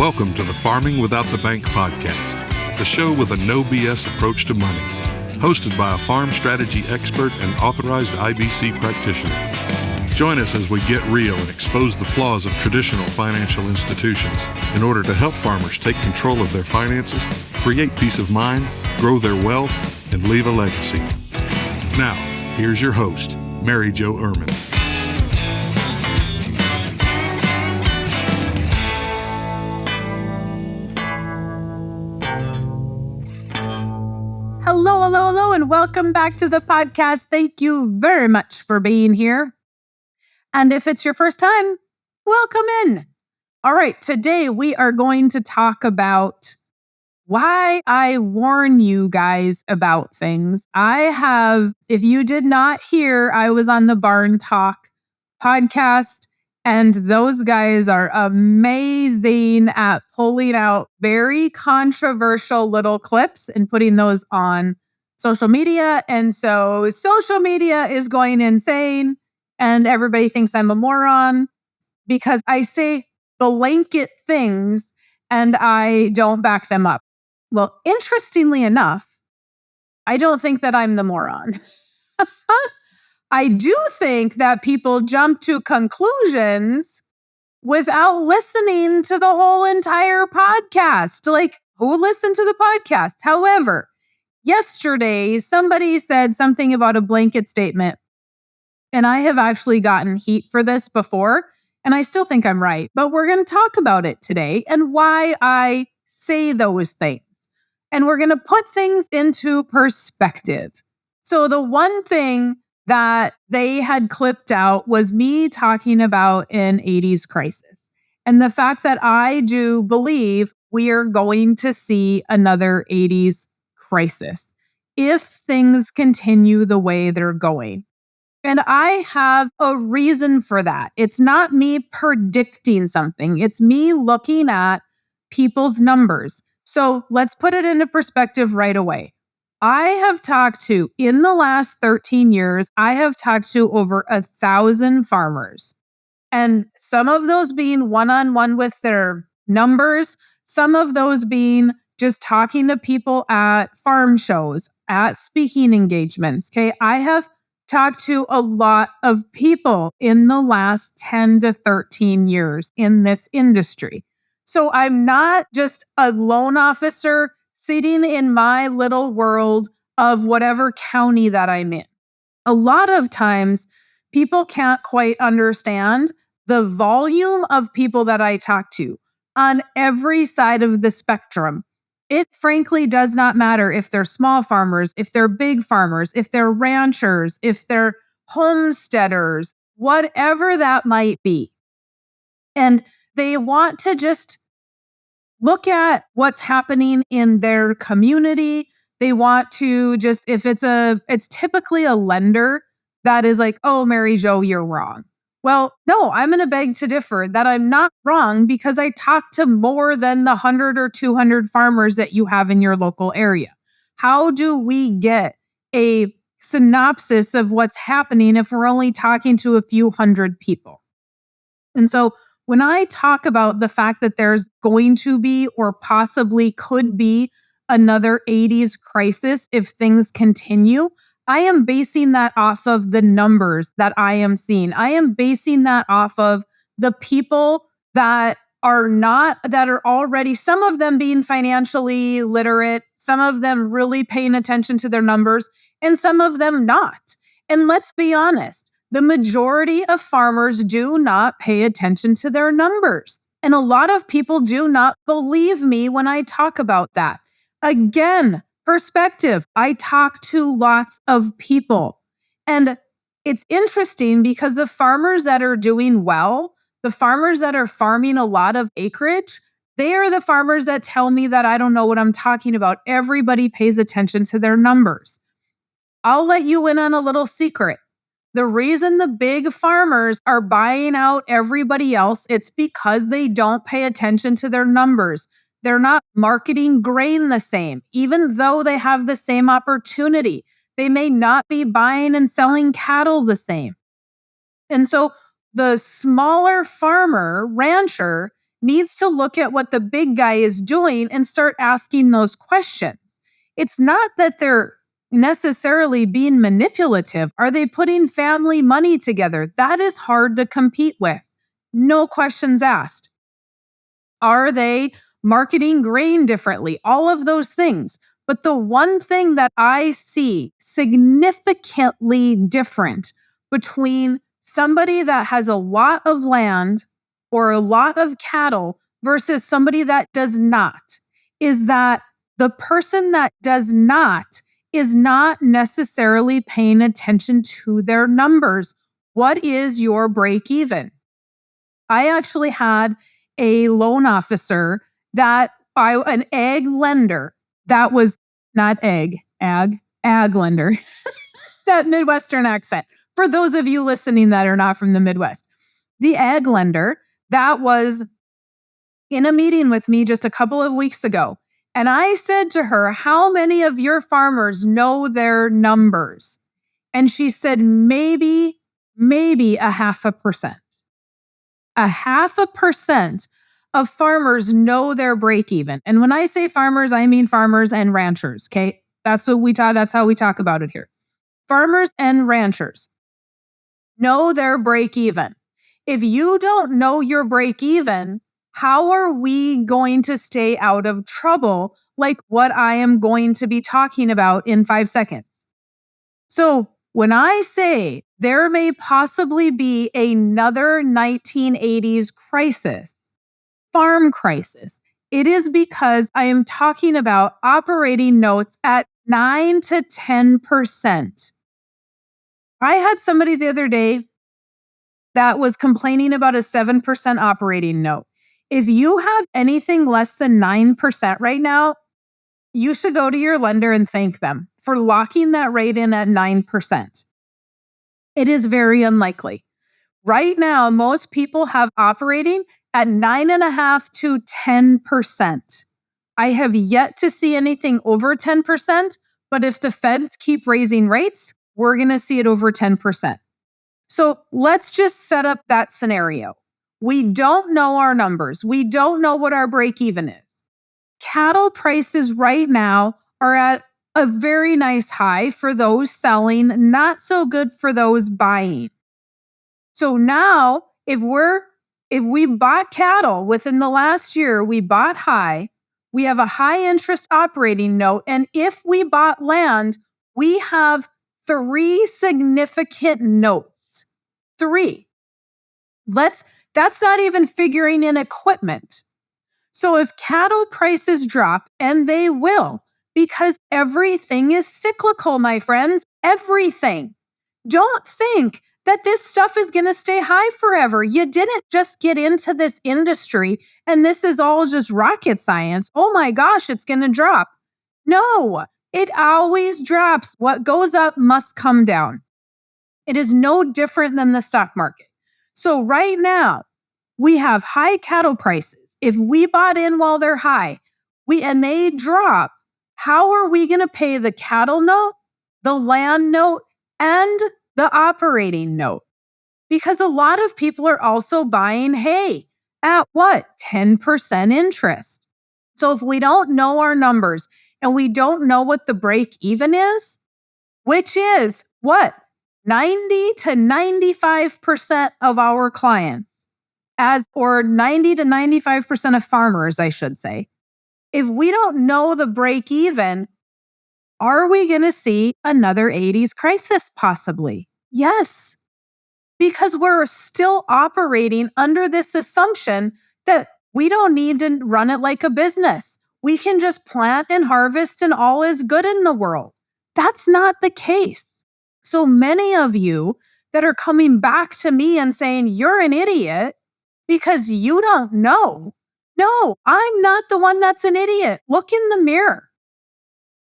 Welcome to the Farming Without the Bank podcast, the show with a no BS approach to money, hosted by a farm strategy expert and authorized IBC practitioner. Join us as we get real and expose the flaws of traditional financial institutions in order to help farmers take control of their finances, create peace of mind, grow their wealth, and leave a legacy. Now, here's your host, Mary Jo Irmen. Hello, and welcome back to the podcast. Thank you very much for being here. And if it's your first time, welcome in. All right, today we are going to talk about why I warn you guys about things. If you did not hear, I was on the Barn Talk podcast, and those guys are amazing at pulling out very controversial little clips and putting those on social media. And so social media is going insane, and everybody thinks I'm a moron because I say blanket things and I don't back them up. Well, interestingly enough, I don't think that I'm the moron. I do think that people jump to conclusions without listening to the whole entire podcast. Like, who listened to the podcast? However, yesterday, somebody said something about a blanket statement, and I have actually gotten heat for this before, and I still think I'm right. But we're going to talk about it today and why I say those things. And we're going to put things into perspective. So the one thing that they had clipped out was me talking about an 80s crisis. And the fact that I do believe we are going to see another 80s crisis if things continue the way they're going. And I have a reason for that. It's not me predicting something. It's me looking at people's numbers. So let's put it into perspective right away. In the last 13 years, I have talked to over 1,000 farmers. And some of those being one-on-one with their numbers, some of those being just talking to people at farm shows, at speaking engagements. Okay, I have talked to a lot of people in the last 10 to 13 years in this industry. So I'm not just a loan officer sitting in my little world of whatever county that I'm in. A lot of times, people can't quite understand the volume of people that I talk to on every side of the spectrum. It frankly does not matter if they're small farmers, if they're big farmers, if they're ranchers, if they're homesteaders, whatever that might be. And they want to just look at what's happening in their community. They want to just, it's typically a lender that is like, oh, Mary Jo, you're wrong. Well, no, I'm going to beg to differ that I'm not wrong because I talk to more than the 100 or 200 farmers that you have in your local area. How do we get a synopsis of what's happening if we're only talking to a few hundred people? And so when I talk about the fact that there's going to be or possibly could be another 80s crisis if things continue, I am basing that off of the numbers that I am seeing. I am basing that off of the people that are already, some of them being financially literate, some of them really paying attention to their numbers, and some of them not. And let's be honest, the majority of farmers do not pay attention to their numbers. And a lot of people do not believe me when I talk about that. Again, perspective. I talk to lots of people. And it's interesting because the farmers that are doing well, the farmers that are farming a lot of acreage, they are the farmers that tell me that I don't know what I'm talking about. Everybody pays attention to their numbers. I'll let you in on a little secret. The reason the big farmers are buying out everybody else, it's because they don't pay attention to their numbers. They're not marketing grain the same, even though they have the same opportunity. They may not be buying and selling cattle the same. And so the smaller farmer, rancher, needs to look at what the big guy is doing and start asking those questions. It's not that they're necessarily being manipulative. Are they putting family money together? That is hard to compete with. No questions asked. Are they marketing grain differently? All of those things. But the one thing that I see significantly different between somebody that has a lot of land or a lot of cattle versus somebody that does not is that the person that does not is not necessarily paying attention to their numbers. What is your break even? I actually had a loan officer an ag lender that was not ag lender, that Midwestern accent. For those of you listening that are not from the Midwest, the ag lender that was in a meeting with me just a couple of weeks ago. And I said to her, how many of your farmers know their numbers? And she said, maybe 0.5%. 0.5% of farmers know their break even. And when I say farmers, I mean farmers and ranchers. Okay. That's how we talk about it here. Farmers and ranchers know their break even. If you don't know your break even, how are we going to stay out of trouble like what I am going to be talking about in 5 seconds? So when I say there may possibly be another 1980s crisis, farm crisis, it is because I am talking about operating notes at 9 to 10%. I had somebody the other day that was complaining about a 7% operating note. If you have anything less than 9% right now, you should go to your lender and thank them for locking that rate in at 9%. It is very unlikely. Right now, most people have operating at 9.5 to 10%. I have yet to see anything over 10%, but if the feds keep raising rates, we're going to see it over 10%. So let's just set up that scenario. We don't know our numbers. We don't know what our break even is. Cattle prices right now are at a very nice high for those selling, not so good for those buying. So now if we bought cattle within the last year, we bought high, we have a high interest operating note, and if we bought land, we have 3 significant notes. 3. That's not even figuring in equipment. So if cattle prices drop, and they will, because everything is cyclical, my friends, everything. Don't think that this stuff is going to stay high forever. You didn't just get into this industry and this is all just rocket science. Oh my gosh, it's going to drop. No, it always drops. What goes up must come down. It is no different than the stock market. So right now, we have high cattle prices. If we bought in while they're high, and they drop, how are we going to pay the cattle note, the land note, and the operating note? Because a lot of people are also buying hay at what? 10% interest. So if we don't know our numbers and we don't know what the break even is, which is what? 90 to 95% of our clients, or 90 to 95% of farmers, I should say. If we don't know the break even, are we going to see another 80s crisis possibly? Yes, because we're still operating under this assumption that we don't need to run it like a business. We can just plant and harvest and all is good in the world. That's not the case. So many of you that are coming back to me and saying, you're an idiot because you don't know. No, I'm not the one that's an idiot. Look in the mirror.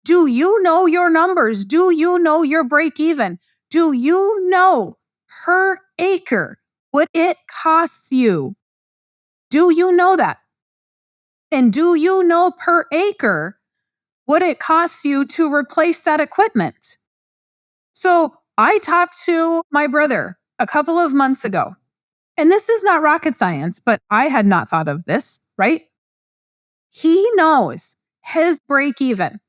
Do you know your numbers? Do you know your break even? Do you know per acre what it costs you? Do you know that? And do you know per acre what it costs you to replace that equipment? So I talked to my brother a couple of months ago, And this is not rocket science, but I had not thought of this, right? He knows his break even.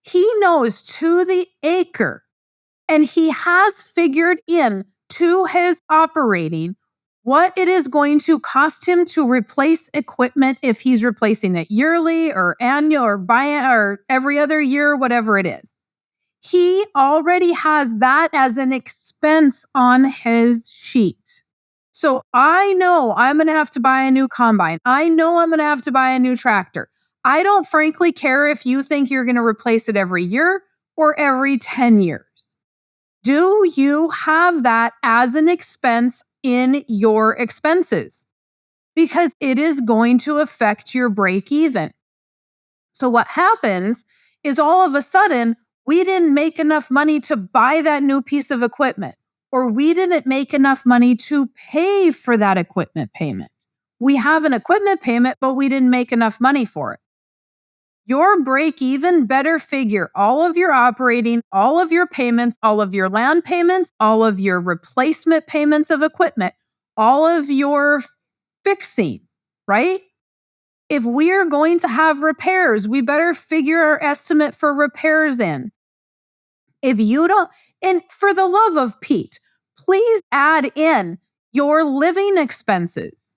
He knows to the acre, and he has figured in to his operating what it is going to cost him to replace equipment if he's replacing it yearly or annual or or every other year, whatever it is. He already has that as an expense on his sheet. So I know I'm going to have to buy a new combine. I know I'm going to have to buy a new tractor. I don't frankly care if you think you're going to replace it every year or every 10 years. Do you have that as an expense in your expenses? Because it is going to affect your break even. So what happens is all of a sudden, we didn't make enough money to buy that new piece of equipment, or we didn't make enough money to pay for that equipment payment. We have an equipment payment, but we didn't make enough money for it. Your break even better figure all of your operating, all of your payments, all of your land payments, all of your replacement payments of equipment, all of your fixing, right? If we are going to have repairs, we better figure our estimate for repairs in. If you don't, and for the love of Pete, please add in your living expenses.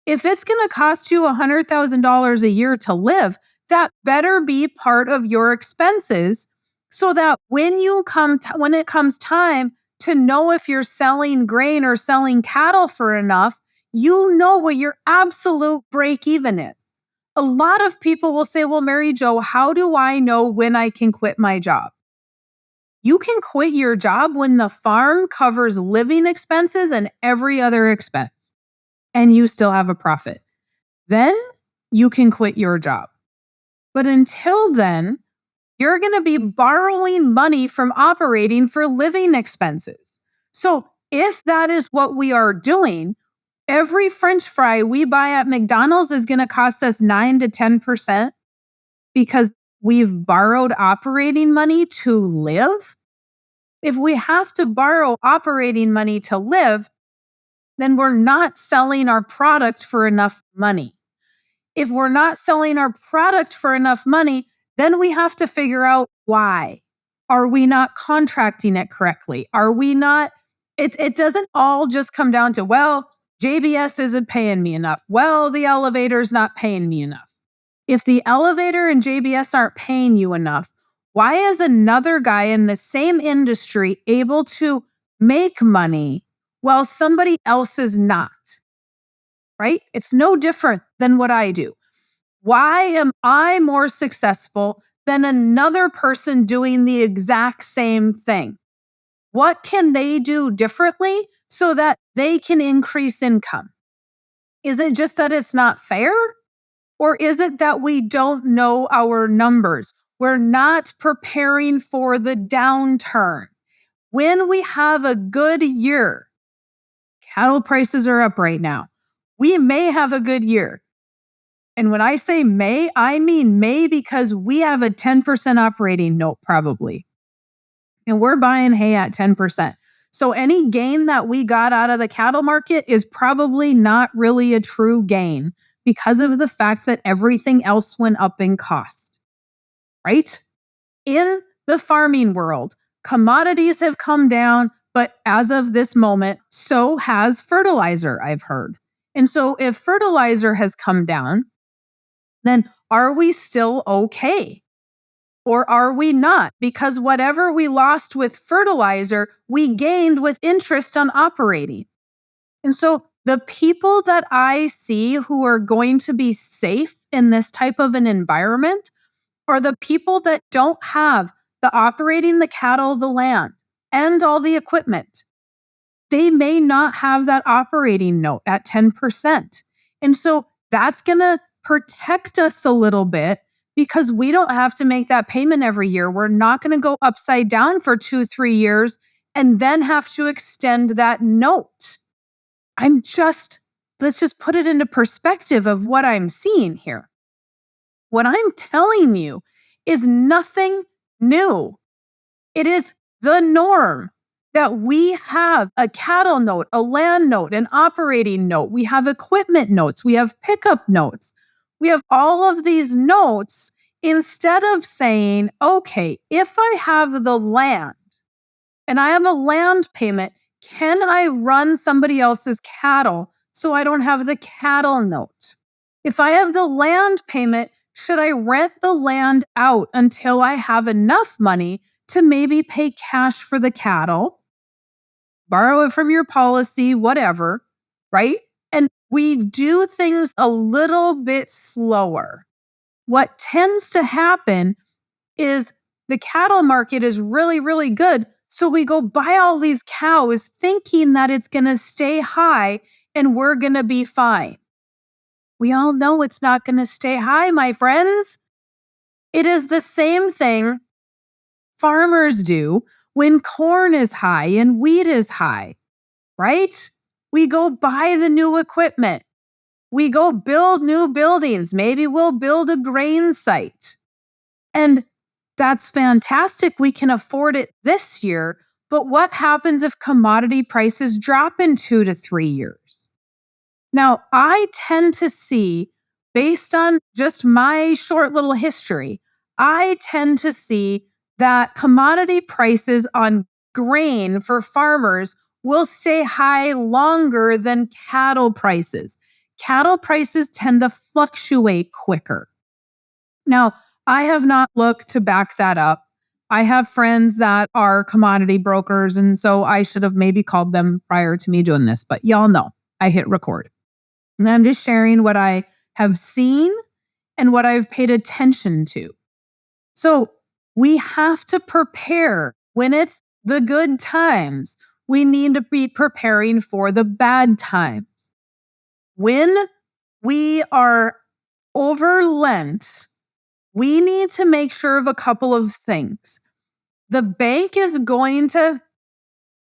If it's going to cost you $100,000 a year to live, that better be part of your expenses so that when it comes time to know if you're selling grain or selling cattle for enough, you know what your absolute break even is. A lot of people will say, well, Mary Jo, how do I know when I can quit my job? You can quit your job when the farm covers living expenses and every other expense, and you still have a profit. Then you can quit your job. But until then, you're going to be borrowing money from operating for living expenses. So if that is what we are doing, every French fry we buy at McDonald's is going to cost us 9 to 10% because we've borrowed operating money to live. If we have to borrow operating money to live, then we're not selling our product for enough money. If we're not selling our product for enough money, then we have to figure out why. Are we not contracting it correctly? Are we not? It doesn't all just come down to, well, JBS isn't paying me enough. Well, the elevator's not paying me enough. If the elevator and JBS aren't paying you enough, why is another guy in the same industry able to make money while somebody else is not? Right? It's no different than what I do. Why am I more successful than another person doing the exact same thing? What can they do differently so that they can increase income? Is it just that it's not fair? Or is it that we don't know our numbers? We're not preparing for the downturn. When we have a good year, cattle prices are up right now. We may have a good year. And when I say may, I mean may because we have a 10% operating note probably. And we're buying hay at 10%. So any gain that we got out of the cattle market is probably not really a true gain because of the fact that everything else went up in cost, right? In the farming world, commodities have come down, but as of this moment, so has fertilizer, I've heard. And so if fertilizer has come down, then are we still okay? Or are we not? Because whatever we lost with fertilizer, we gained with interest on operating. And so the people that I see who are going to be safe in this type of an environment are the people that don't have the operating the cattle, the land, and all the equipment. They may not have that operating note at 10%. And so that's going to protect us a little bit because we don't have to make that payment every year. We're not going to go upside down for 2-3 years and then have to extend that note. Let's just put it into perspective of what I'm seeing here. What I'm telling you is nothing new. It is the norm that we have a cattle note, a land note, an operating note. We have equipment notes. We have pickup notes. We have all of these notes instead of saying, okay, if I have the land and I have a land payment, can I run somebody else's cattle so I don't have the cattle note? If I have the land payment, should I rent the land out until I have enough money to maybe pay cash for the cattle, borrow it from your policy, whatever, right? And we do things a little bit slower. What tends to happen is the cattle market is really, really good. So we go buy all these cows thinking that it's going to stay high and we're going to be fine. We all know it's not going to stay high, my friends. It is the same thing farmers do when corn is high and wheat is high, right? We go buy the new equipment. We go build new buildings. Maybe we'll build a grain site. And that's fantastic. We can afford it this year. But what happens if commodity prices drop in 2 to 3 years? Now, I tend to see, based on just my short little history, I tend to see that commodity prices on grain for farmers will stay high longer than cattle prices. Cattle prices tend to fluctuate quicker. Now, I have not looked to back that up. I have friends that are commodity brokers, and so I should have maybe called them prior to me doing this, but y'all know I hit record. And I'm just sharing what I have seen and what I've paid attention to. So we have to prepare when it's the good times. We need to be preparing for the bad times. When we are overlent, we need to make sure of a couple of things. The bank is going to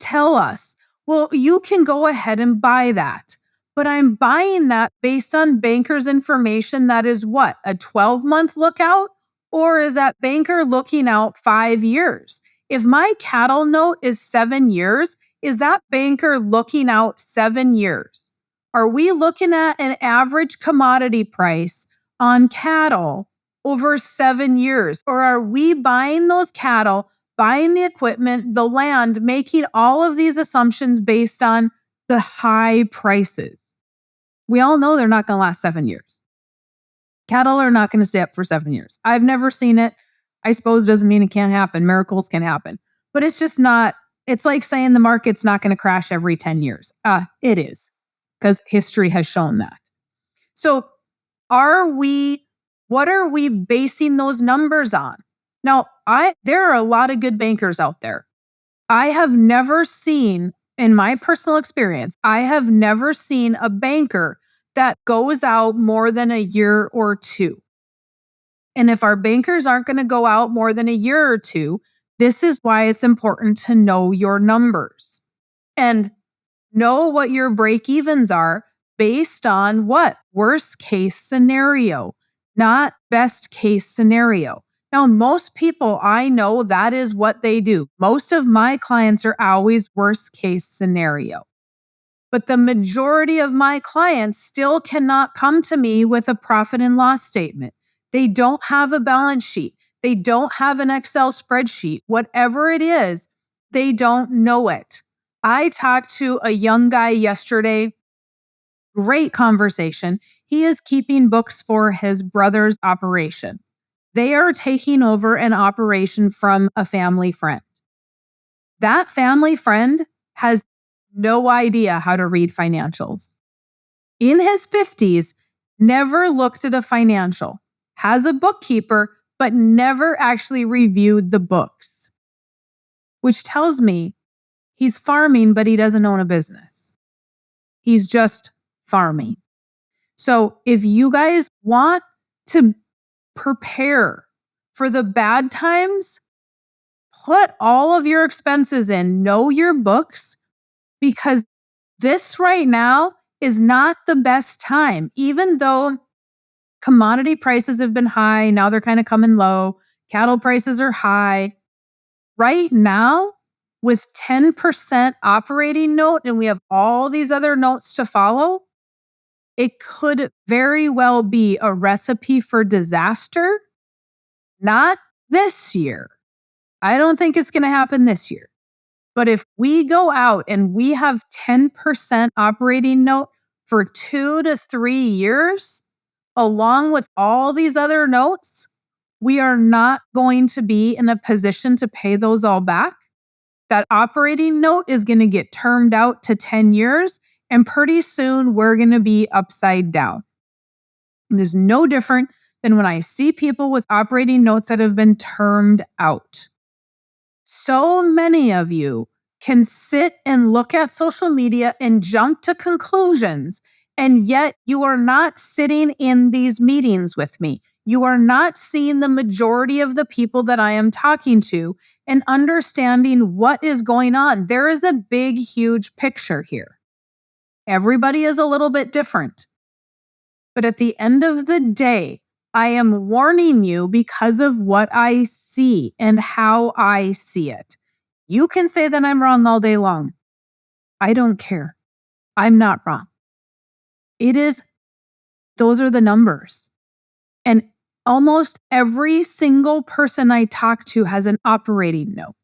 tell us, well, you can go ahead and buy that. But I'm buying that based on banker's information that is what, a 12-month lookout? Or is that banker looking out 5 years? If my cattle note is 7 years, is that banker looking out 7 years? Are we looking at an average commodity price on cattle over 7 years? Or are we buying those cattle, buying the equipment, the land, making all of these assumptions based on the high prices? We all know they're not going to last 7 years. Cattle are not going to stay up for 7 years. I've never seen it. I suppose doesn't mean it can't happen. Miracles can happen. But it's just not, it's like saying the market's not going to crash every 10 years. It is, because history has shown that. So what are we basing those numbers on? Now, there are a lot of good bankers out there. I have never seen, in my personal experience, I have never seen a banker that goes out more than a year or two. And if our bankers aren't going to go out more than a year or two, this is why it's important to know your numbers and know what your break evens are based on what? Worst case scenario, not best case scenario. Now, most people I know, that is what they do. Most of my clients are always worst case scenario. But the majority of my clients still cannot come to me with a profit and loss statement. They don't have a balance sheet. They don't have an Excel spreadsheet. Whatever it is, they don't know it. I talked to a young guy yesterday. Great conversation. He is keeping books for his brother's operation. They are taking over an operation from a family friend. That family friend has no idea how to read financials. In his 50s, never looked at a financial, has a bookkeeper, but never actually reviewed the books, which tells me he's farming, but he doesn't own a business. He's just farming. So if you guys want to prepare for the bad times, put all of your expenses in, know your books, because this right now is not the best time. Even though commodity prices have been high, now they're kind of coming low, cattle prices are high. Right now, with 10% operating note and we have all these other notes to follow, it could very well be a recipe for disaster. Not this year. I don't think it's going to happen this year. But if we go out and we have 10% operating note for 2 to 3 years, along with all these other notes, we are not going to be in a position to pay those all back. That operating note is going to get termed out to 10 years, and pretty soon we're going to be upside down. It is no different than when I see people with operating notes that have been termed out. So many of you can sit and look at social media and jump to conclusions, and yet you are not sitting in these meetings with me. You are not seeing the majority of the people that I am talking to and understanding what is going on. There is a big, huge picture here. Everybody is a little bit different. But at the end of the day, I am warning you because of what I see and how I see it. You can say that I'm wrong all day long. I don't care. I'm not wrong. Those are the numbers. And almost every single person I talk to has an operating note.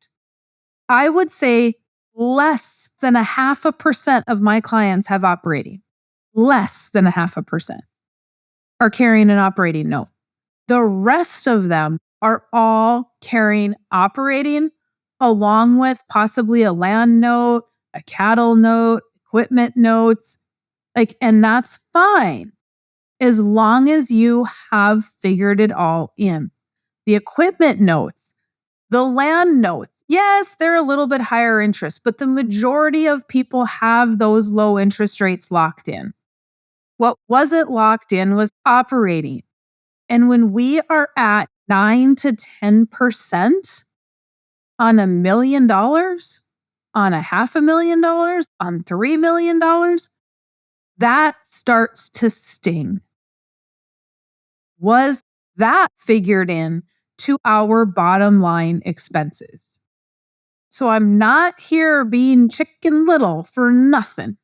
I would say less than 0.5% of my clients have operating. Less than 0.5% are carrying an operating note. The rest of them are all carrying operating along with possibly a land note, a cattle note, equipment notes. And that's fine as long as you have figured it all in. The equipment notes, the land notes, yes, they're a little bit higher interest, but the majority of people have those low interest rates locked in. What wasn't locked in was operating. And when we are at 9 to 10% on $1 million, on $500,000, on $3 million, that starts to sting. Was that figured in to our bottom line expenses? So I'm not here being Chicken Little for nothing.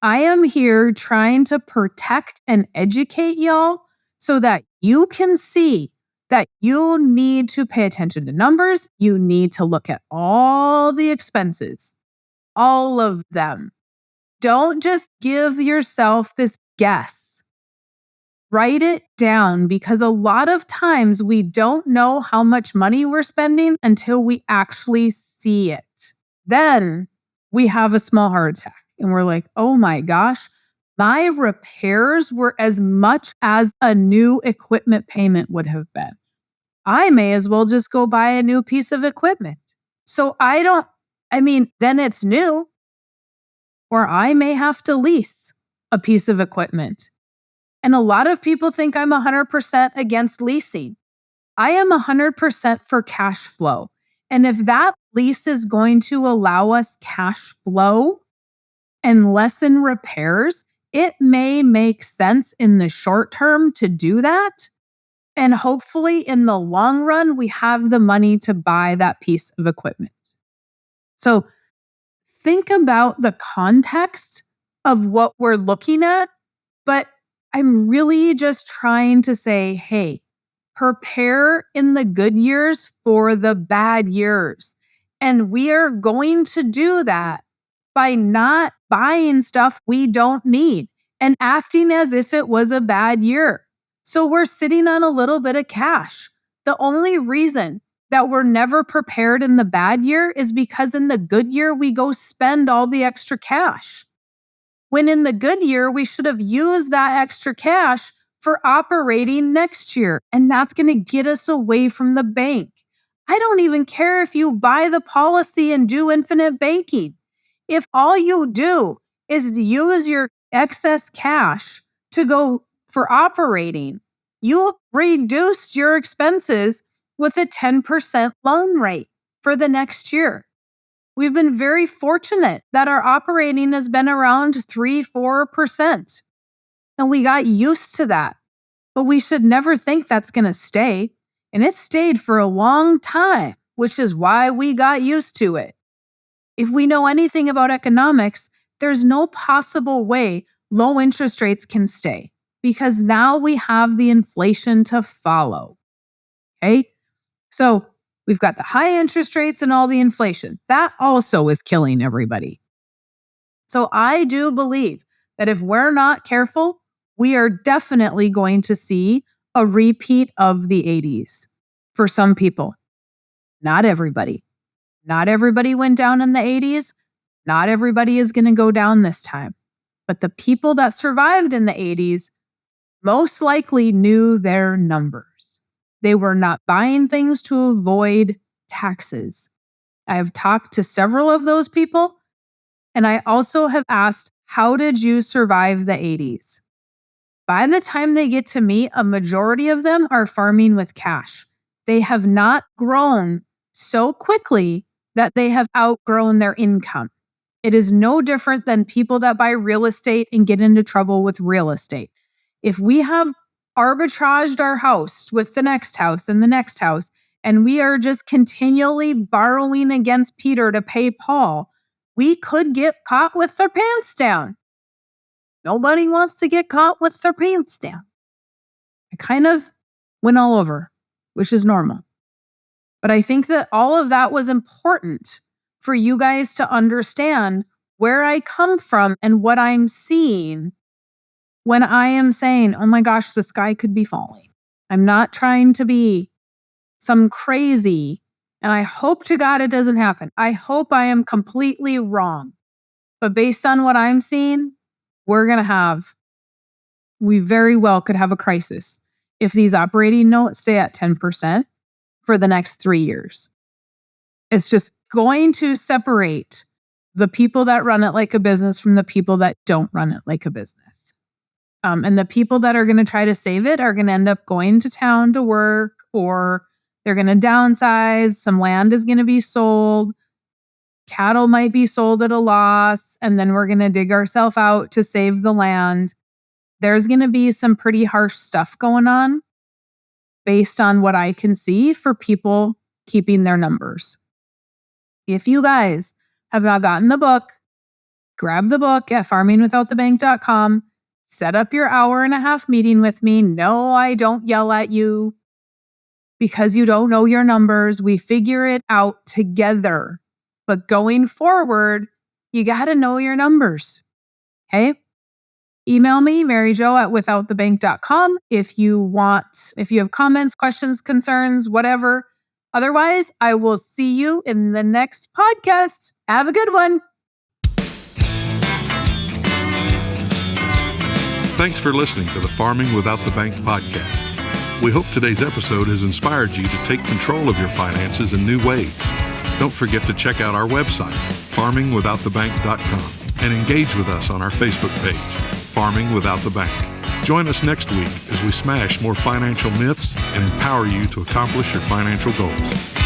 I am here trying to protect and educate y'all so that you can see that you need to pay attention to numbers. You need to look at all the expenses, all of them. Don't just give yourself this guess. Write it down because a lot of times we don't know how much money we're spending until we actually see it. Then we have a small heart attack. And we're like, oh my gosh, my repairs were as much as a new equipment payment would have been. I may as well just go buy a new piece of equipment. So then it's new. Or I may have to lease a piece of equipment. And a lot of people think I'm 100% against leasing. I am 100% for cash flow. And if that lease is going to allow us cash flow, and lessen repairs, it may make sense in the short term to do that. And hopefully in the long run, we have the money to buy that piece of equipment. So think about the context of what we're looking at, but I'm really just trying to say, hey, prepare in the good years for the bad years. And we are going to do that by not buying stuff we don't need and acting as if it was a bad year. So we're sitting on a little bit of cash. The only reason that we're never prepared in the bad year is because in the good year, we go spend all the extra cash. When in the good year, we should have used that extra cash for operating next year. And that's going to get us away from the bank. I don't even care if you buy the policy and do infinite banking. If all you do is use your excess cash to go for operating, you reduced your expenses with a 10% loan rate for the next year. We've been very fortunate that our operating has been around 3-4%. And we got used to that. But we should never think that's going to stay. And it stayed for a long time, which is why we got used to it. If we know anything about economics, there's no possible way low interest rates can stay because now we have the inflation to follow. Okay? So we've got the high interest rates and all the inflation. That also is killing everybody. So I do believe that if we're not careful, we are definitely going to see a repeat of the 80s for some people. Not everybody. Not everybody went down in the 80s. Not everybody is going to go down this time. But the people that survived in the 80s most likely knew their numbers. They were not buying things to avoid taxes. I have talked to several of those people, and I also have asked, how did you survive the 80s? By the time they get to me, a majority of them are farming with cash. They have not grown so quickly that they have outgrown their income. It is no different than people that buy real estate and get into trouble with real estate. If we have arbitraged our house with the next house and the next house, and we are just continually borrowing against Peter to pay Paul, we could get caught with their pants down. Nobody wants to get caught with their pants down. I kind of went all over, which is normal. But I think that all of that was important for you guys to understand where I come from and what I'm seeing when I am saying, oh my gosh, the sky could be falling. I'm not trying to be some crazy, and I hope to God it doesn't happen. I hope I am completely wrong. But based on what I'm seeing, we very well could have a crisis if these operating notes stay at 10% for the next 3 years. It's just going to separate the people that run it like a business from the people that don't run it like a business. And the people that are going to try to save it are going to end up going to town to work, or they're going to downsize. Some land is going to be sold. Cattle might be sold at a loss, and then we're going to dig ourselves out to save the land. There's going to be some pretty harsh stuff going on based on what I can see for people keeping their numbers. If you guys have not gotten the book, grab the book at farmingwithoutthebank.com. Set up your 1.5-hour meeting with me. No, I don't yell at you because you don't know your numbers. We figure it out together. But going forward, you got to know your numbers. Okay? Email me, maryjo@withoutthebank.com if you have comments, questions, concerns, whatever. Otherwise, I will see you in the next podcast. Have a good one. Thanks for listening to the Farming Without the Bank podcast. We hope today's episode has inspired you to take control of your finances in new ways. Don't forget to check out our website, farmingwithoutthebank.com, and engage with us on our Facebook page, Farming Without the Bank. Join us next week as we smash more financial myths and empower you to accomplish your financial goals.